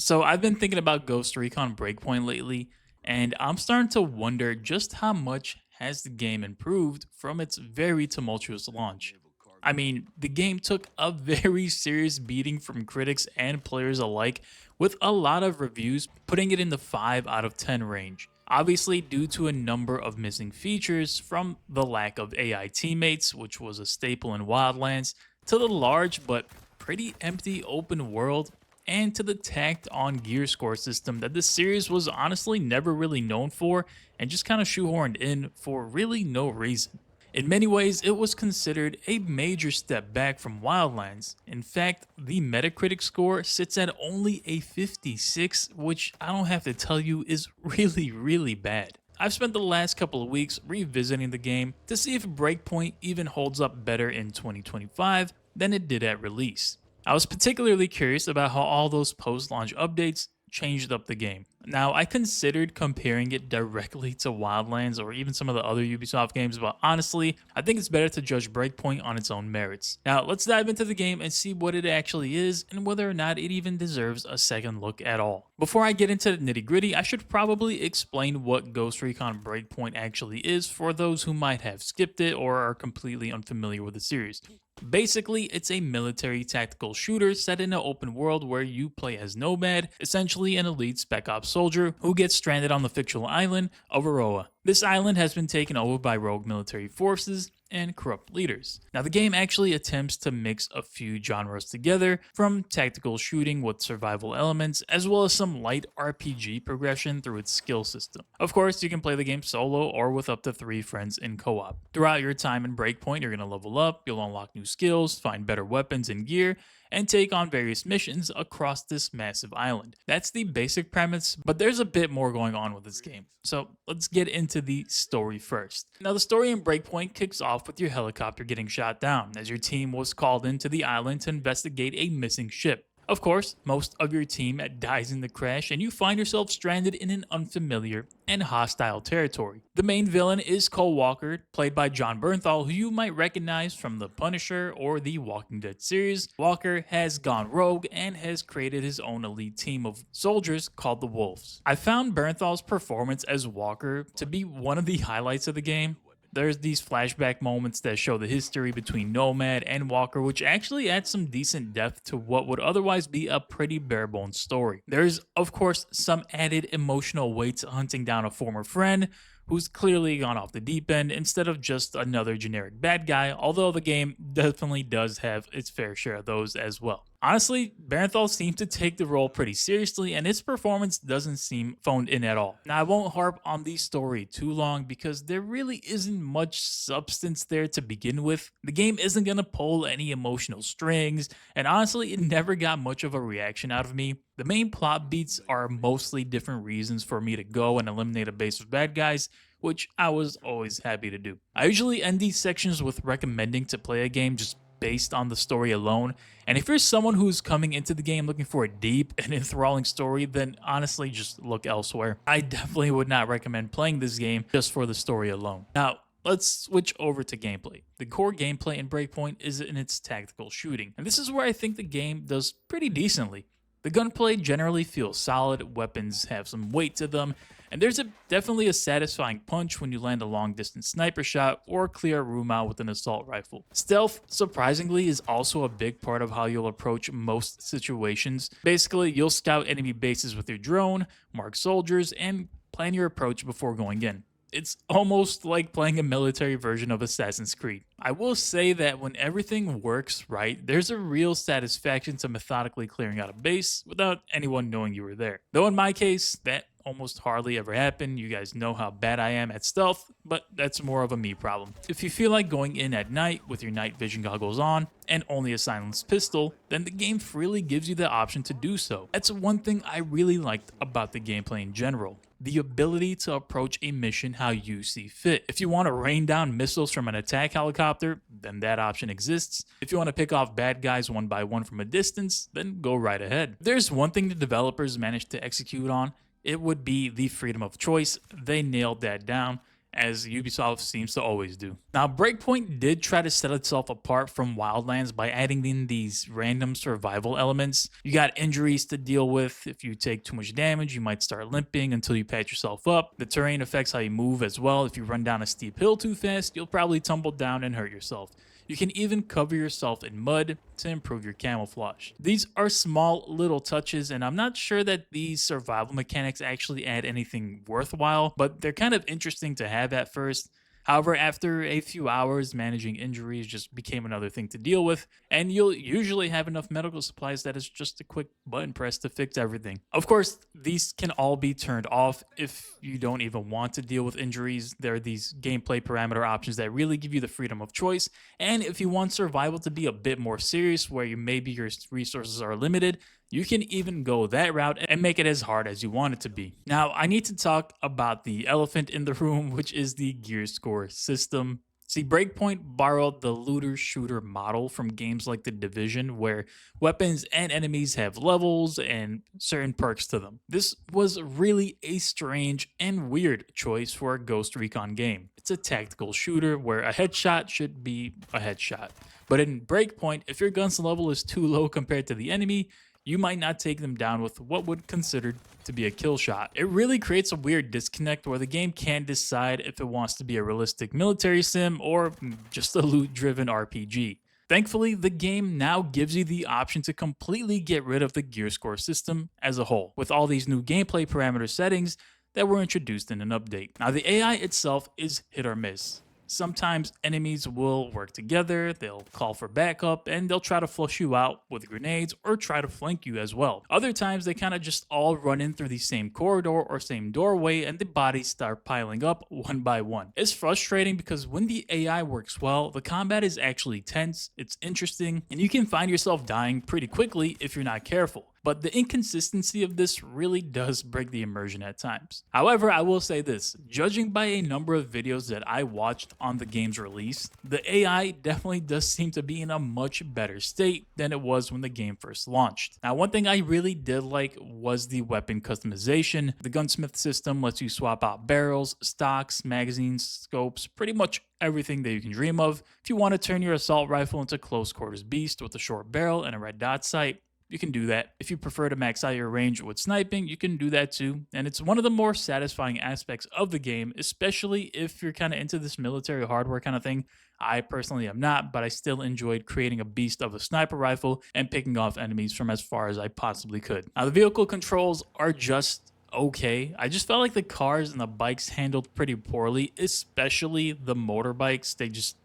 So I've been thinking about Ghost Recon Breakpoint lately, and I'm starting to wonder just how much has the game improved from its very tumultuous launch. I mean, the game took a very serious beating from critics and players alike, with a lot of reviews putting it in the 5 out of 10 range. Obviously, due to a number of missing features, from the lack of AI teammates, which was a staple in Wildlands, to the large but pretty empty open world, and to the tacked on gear score system that this series was honestly never really known for and just kind of shoehorned in for really no reason. In many ways, it was considered a major step back from Wildlands. In fact, the Metacritic score sits at only a 56, which I don't have to tell you is really bad. I've spent the last couple of weeks revisiting the game to see if Breakpoint even holds up better in 2025 than it did at release. I was particularly curious about how all those post launch updates changed up the game. Now, I considered comparing it directly to Wildlands or even some of the other Ubisoft games, but honestly, I think it's better to judge Breakpoint on its own merits. Now, let's dive into the game and see what it actually is and whether or not it even deserves a second look at all. Before I get into the nitty gritty, I should probably explain what Ghost Recon Breakpoint actually is for those who might have skipped it or are completely unfamiliar with the series. Basically, it's a military tactical shooter set in an open world where you play as Nomad, essentially an elite Spec Ops soldier who gets stranded on the fictional island of Aroa. This island has been taken over by rogue military forces and corrupt leaders. Now, the game actually attempts to mix a few genres together, from tactical shooting with survival elements, as well as some light RPG progression through its skill system. Of course, you can play the game solo or with up to 3 friends in co-op. Throughout your time in Breakpoint, you're going to level up, you'll unlock new skills, find better weapons and gear, and take on various missions across this massive island. That's the basic premise, but there's a bit more going on with this game. So let's get into the story first. Now, the story in Breakpoint kicks off with your helicopter getting shot down as your team was called into the island to investigate a missing ship. Of course, most of your team dies in the crash and you find yourself stranded in an unfamiliar and hostile territory. The main villain is Cole Walker, played by John Bernthal, who you might recognize from The Punisher or the Walking Dead series. Walker has gone rogue and has created his own elite team of soldiers called the Wolves. I found Bernthal's performance as Walker to be one of the highlights of the game. There's these flashback moments that show the history between Nomad and Walker, which actually adds some decent depth to what would otherwise be a pretty bare-bones story. There's, of course, some added emotional weight to hunting down a former friend who's clearly gone off the deep end instead of just another generic bad guy, although the game definitely does have its fair share of those as well. Honestly, Bernthal seems to take the role pretty seriously, and his performance doesn't seem phoned in at all. Now, I won't harp on the story too long because there really isn't much substance there to begin with. The game isn't going to pull any emotional strings, and honestly, it never got much of a reaction out of me. The main plot beats are mostly different reasons for me to go and eliminate a base of bad guys, which I was always happy to do. I usually end these sections with recommending to play a game just based on the story alone, and if you're someone who's coming into the game looking for a deep and enthralling story, then honestly just look elsewhere. I definitely would not recommend playing this game just for the story alone. Now, let's switch over to gameplay. The core gameplay in Breakpoint is in its tactical shooting, and this is where I think the game does pretty decently. The gunplay generally feels solid, weapons have some weight to them, and there's definitely a satisfying punch when you land a long distance sniper shot or clear a room out with an assault rifle. Stealth, surprisingly, is also a big part of how you'll approach most situations. Basically, you'll scout enemy bases with your drone, mark soldiers, and plan your approach before going in. It's almost like playing a military version of Assassin's Creed. I will say that when everything works right, there's a real satisfaction to methodically clearing out a base without anyone knowing you were there. Though in my case, that almost hardly ever happened. You guys know how bad I am at stealth, but that's more of a me problem. If you feel like going in at night with your night vision goggles on and only a silenced pistol, then the game freely gives you the option to do so. That's one thing I really liked about the gameplay in general. The ability to approach a mission how you see fit. If you want to rain down missiles from an attack helicopter, then that option exists. If you want to pick off bad guys one by one from a distance, then go right ahead. If there's one thing the developers managed to execute on, it would be the freedom of choice. They nailed that down. as Ubisoft seems to always do. Now, Breakpoint did try to set itself apart from Wildlands by adding in these random survival elements. You got injuries to deal with. If you take too much damage, you might start limping until you patch yourself up. The terrain affects how you move as well. If you run down a steep hill too fast, you'll probably tumble down and hurt yourself. You can even cover yourself in mud to improve your camouflage. These are small little touches, and I'm not sure that these survival mechanics actually add anything worthwhile, but they're kind of interesting to have at first. However, after a few hours, managing injuries just became another thing to deal with, and you'll usually have enough medical supplies that it's just a quick button press to fix everything. Of course, these can all be turned off if you don't even want to deal with injuries. There are these gameplay parameter options that really give you the freedom of choice, and if you want survival to be a bit more serious, where maybe your resources are limited, you can even go that route and make it as hard as you want it to be. Now, I need to talk about the elephant in the room, which is the gear score system. See, Breakpoint borrowed the looter shooter model from games like The Division, where weapons and enemies have levels and certain perks to them. This was really a strange and weird choice for a Ghost Recon game. It's a tactical shooter where a headshot should be a headshot. But in Breakpoint, if your gun's level is too low compared to the enemy, you might not take them down with what would considered to be a kill shot. It really creates a weird disconnect where the game can't decide if it wants to be a realistic military sim or just a loot-driven RPG. Thankfully, the game now gives you the option to completely get rid of the gear score system as a whole, with all these new gameplay parameter settings that were introduced in an update. Now, the AI itself is hit or miss. Sometimes enemies will work together, they'll call for backup, and they'll try to flush you out with grenades or try to flank you as well. Other times they kind of just all run in through the same corridor or same doorway and the bodies start piling up one by one. It's frustrating because when the AI works well, the combat is actually tense, it's interesting, and you can find yourself dying pretty quickly if you're not careful. But the inconsistency of this really does break the immersion at times. However, I will say this, judging by a number of videos that I watched on the game's release, the AI definitely does seem to be in a much better state than it was when the game first launched. Now, one thing I really did like was the weapon customization. The gunsmith system lets you swap out barrels, stocks, magazines, scopes, pretty much everything that you can dream of. If you want to turn your assault rifle into close quarters beast with a short barrel and a red dot sight, you can do that. If you prefer to max out your range with sniping, you can do that too. And it's one of the more satisfying aspects of the game, especially if you're kind of into this military hardware kind of thing. I personally am not, but I still enjoyed creating a beast of a sniper rifle and picking off enemies from as far as I possibly could. Now, the vehicle controls are just okay. I just felt like the cars and the bikes handled pretty poorly, especially the motorbikes. They just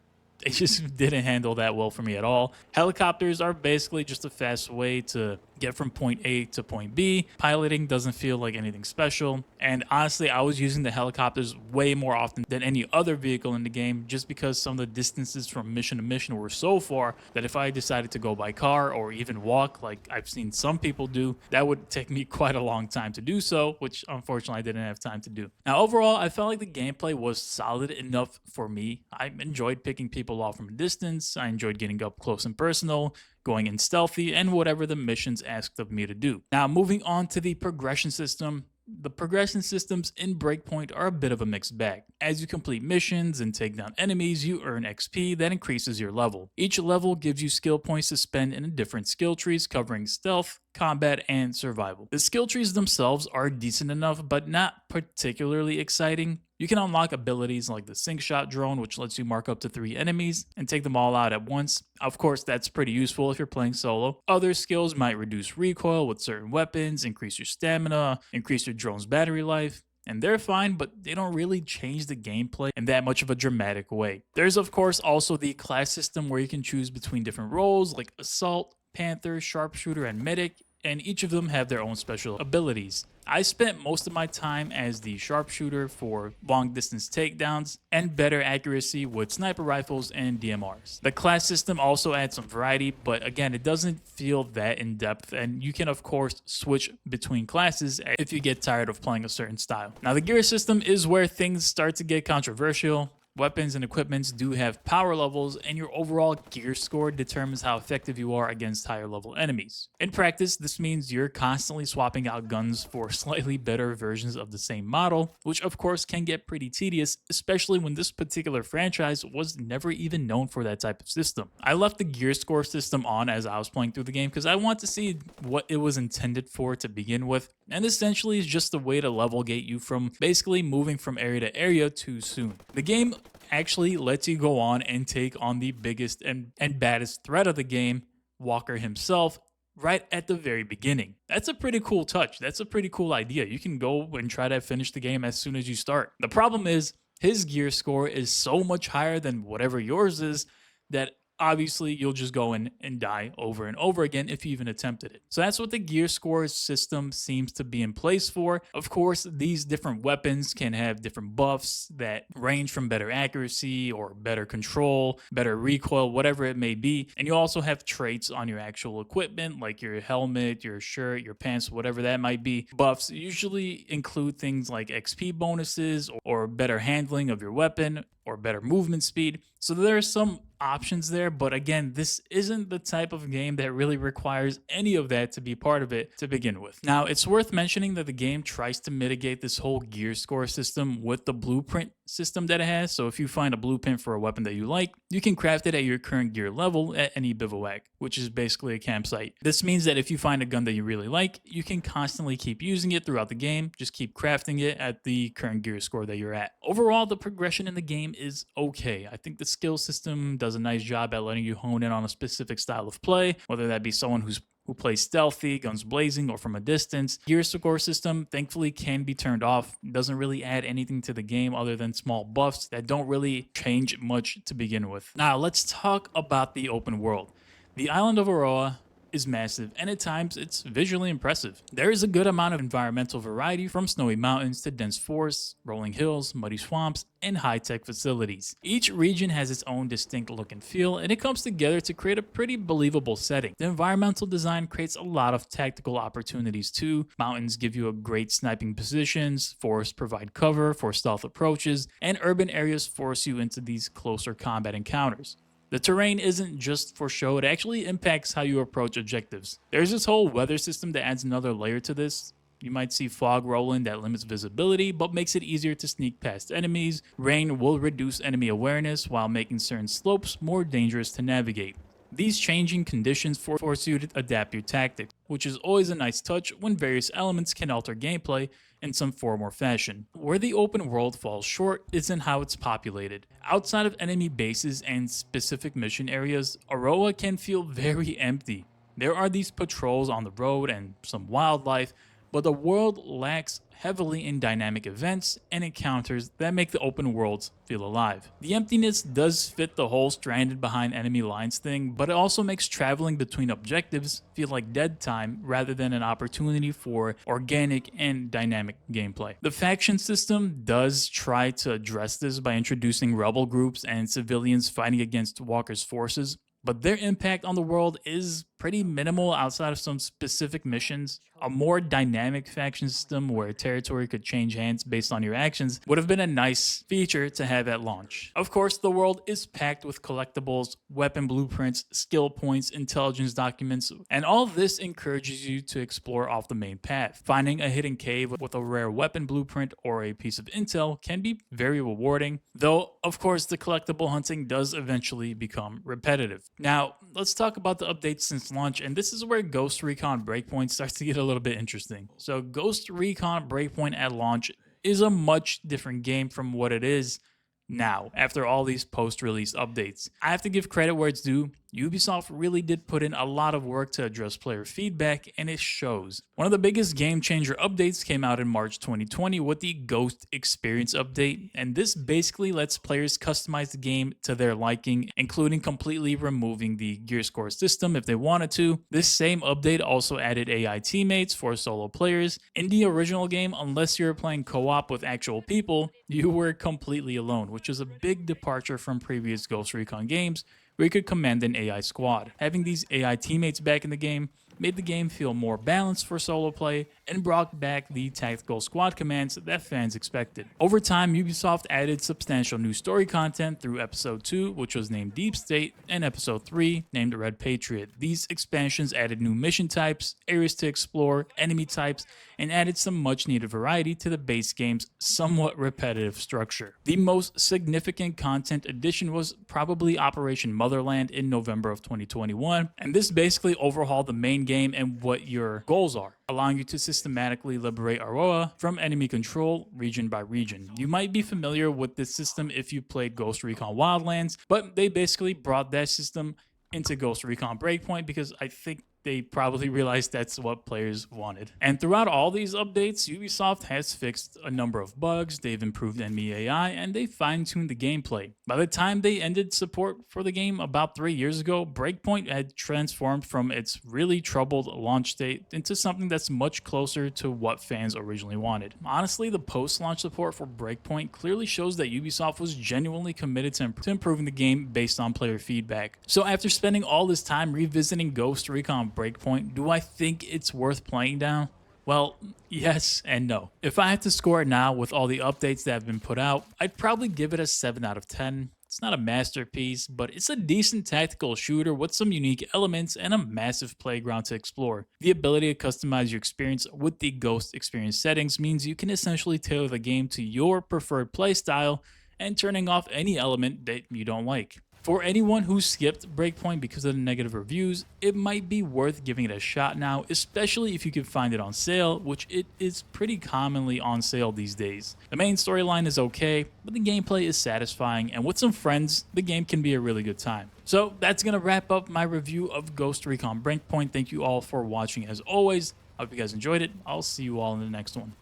didn't handle that well for me at all. Helicopters are basically just a fast way to get from point A to point B. Piloting doesn't feel like anything special. And honestly, I was using the helicopters way more often than any other vehicle in the game just because some of the distances from mission to mission were so far that if I decided to go by car or even walk like I've seen some people do, that would take me quite a long time to do so, which unfortunately I didn't have time to do. Now, overall, I felt like the gameplay was solid enough for me. I enjoyed picking people off from a distance. I enjoyed getting up close and personal, going in stealthy, and whatever the missions asked of me to do. Now, moving on to the progression system. The progression systems in Breakpoint are a bit of a mixed bag. As you complete missions and take down enemies, you earn XP that increases your level. Each level gives you skill points to spend in different skill trees covering stealth, combat, and survival. The skill trees themselves are decent enough, but not particularly exciting. You can unlock abilities like the sync shot drone, which lets you mark up to 3 enemies and take them all out at once. Of course, that's pretty useful if you're playing solo. Other skills might reduce recoil with certain weapons, increase your stamina, increase your drone's battery life, and they're fine, but they don't really change the gameplay in that much of a dramatic way. There's of course also the class system where you can choose between different roles like Assault, Panther, Sharpshooter, and Medic, and each of them have their own special abilities. I spent most of my time as the sharpshooter for long distance takedowns and better accuracy with sniper rifles and DMRs. The class system also adds some variety, but again, it doesn't feel that in depth, and you can of course switch between classes if you get tired of playing a certain style. Now, the gear system is where things start to get controversial. Weapons and equipments do have power levels, and your overall gear score determines how effective you are against higher level enemies. In practice, this means you're constantly swapping out guns for slightly better versions of the same model, which of course can get pretty tedious, especially when this particular franchise was never even known for that type of system. I left the gear score system on as I was playing through the game because I want to see what it was intended for to begin with, and essentially is just a way to level gate you from basically moving from area to area too soon. The game actually lets you go on and take on the biggest and baddest threat of the game, Walker himself, right at the very beginning. That's a pretty cool touch. That's a pretty cool idea. You can go and try to finish the game as soon as you start. The problem is his gear score is so much higher than whatever yours is that obviously you'll just go in and die over and over again if you even attempted it. So that's what the gear score system seems to be in place for. Of course, these different weapons can have different buffs that range from better accuracy or better control, better recoil, whatever it may be. And you also have traits on your actual equipment, like your helmet, your shirt, your pants, whatever that might be. Buffs usually include things like XP bonuses or better handling of your weapon or better movement speed. So there are some options there, but again, this isn't the type of game that really requires any of that to be part of it to begin with. Now, it's worth mentioning that the game tries to mitigate this whole gear score system with the blueprint system that it has. So if you find a blueprint for a weapon that you like, you can craft it at your current gear level at any bivouac, which is basically a campsite. This means that if you find a gun that you really like, you can constantly keep using it throughout the game, just keep crafting it at the current gear score that you're at. Overall, the progression in the game is okay. I think the skill system does a nice job at letting you hone in on a specific style of play, whether that be someone who plays stealthy, guns blazing, or from a distance. Gear score system, thankfully, can be turned off. It doesn't really add anything to the game other than small buffs that don't really change much to begin with. Now, let's talk about the open world. The island of Aroa is massive, and at times it's visually impressive. There is a good amount of environmental variety, from snowy mountains to dense forests, rolling hills, muddy swamps, and high-tech facilities. Each region has its own distinct look and feel, and it comes together to create a pretty believable setting. The environmental design creates a lot of tactical opportunities too. Mountains give you a great sniping positions, forests provide cover for stealth approaches, and urban areas force you into these closer combat encounters. The terrain isn't just for show, it actually impacts how you approach objectives. There's this whole weather system that adds another layer to this. You might see fog rolling that limits visibility, but makes it easier to sneak past enemies. Rain will reduce enemy awareness while making certain slopes more dangerous to navigate. These changing conditions force you to adapt your tactics, which is always a nice touch when various elements can alter gameplay in some form or fashion. Where the open world falls short is in how it's populated. Outside of enemy bases and specific mission areas, Aroa can feel very empty. There are these patrols on the road and some wildlife, but the world lacks heavily in dynamic events and encounters that make the open worlds feel alive. The emptiness does fit the whole stranded behind enemy lines thing, but it also makes traveling between objectives feel like dead time rather than an opportunity for organic and dynamic gameplay. The faction system does try to address this by introducing rebel groups and civilians fighting against Walker's forces, but their impact on the world is pretty minimal outside of some specific missions. A more dynamic faction system where territory could change hands based on your actions would have been a nice feature to have at launch. Of course, the world is packed with collectibles, weapon blueprints, skill points, intelligence documents, and all this encourages you to explore off the main path. Finding a hidden cave with a rare weapon blueprint or a piece of intel can be very rewarding, though of course the collectible hunting does eventually become repetitive. Now, let's talk about the updates since launch, and this is where Ghost Recon Breakpoint starts to get a little bit interesting. So Ghost Recon Breakpoint at launch is a much different game from what it is now after all these post-release updates. I have to give credit where it's due. Ubisoft really did put in a lot of work to address player feedback, and it shows. One of the biggest game changer updates came out in March 2020 with the Ghost Experience update, and this basically lets players customize the game to their liking, including completely removing the gear score system if they wanted to. This same update also added AI teammates for solo players. In the original game, unless you were playing co-op with actual people, you were completely alone, which is a big departure from previous Ghost Recon games, where you could command an AI squad. Having these AI teammates back in the game made the game feel more balanced for solo play and brought back the tactical squad commands that fans expected. Over time, Ubisoft added substantial new story content through Episode 2, which was named Deep State, and Episode 3, named Red Patriot. These expansions added new mission types, areas to explore, enemy types, and added some much needed variety to the base game's somewhat repetitive structure. The most significant content addition was probably Operation Motherland in November of 2021, and this basically overhauled the main game and what your goals are, allowing you to systematically liberate Aroa from enemy control region by region. You might be familiar with this system if you played Ghost Recon Wildlands, but they basically brought that system into Ghost Recon Breakpoint because I think they probably realized that's what players wanted. And throughout all these updates, Ubisoft has fixed a number of bugs, they've improved enemy AI, and they fine-tuned the gameplay. By the time they ended support for the game about 3 years ago, Breakpoint had transformed from its really troubled launch state into something that's much closer to what fans originally wanted. Honestly, the post-launch support for Breakpoint clearly shows that Ubisoft was genuinely committed to improving the game based on player feedback. So after spending all this time revisiting Ghost Recon Breakpoint, do I think it's worth playing now? Well, yes and no. If I had to score it now with all the updates that have been put out, I'd probably give it a 7 out of 10. It's not a masterpiece, but it's a decent tactical shooter with some unique elements and a massive playground to explore. The ability to customize your experience with the Ghost experience settings means you can essentially tailor the game to your preferred playstyle and turning off any element that you don't like. For anyone who skipped Breakpoint because of the negative reviews, it might be worth giving it a shot now, especially if you can find it on sale, which it is pretty commonly on sale these days. The main storyline is okay, but the gameplay is satisfying, and with some friends, the game can be a really good time. So that's going to wrap up my review of Ghost Recon Breakpoint. Thank you all for watching as always. I hope you guys enjoyed it. I'll see you all in the next one.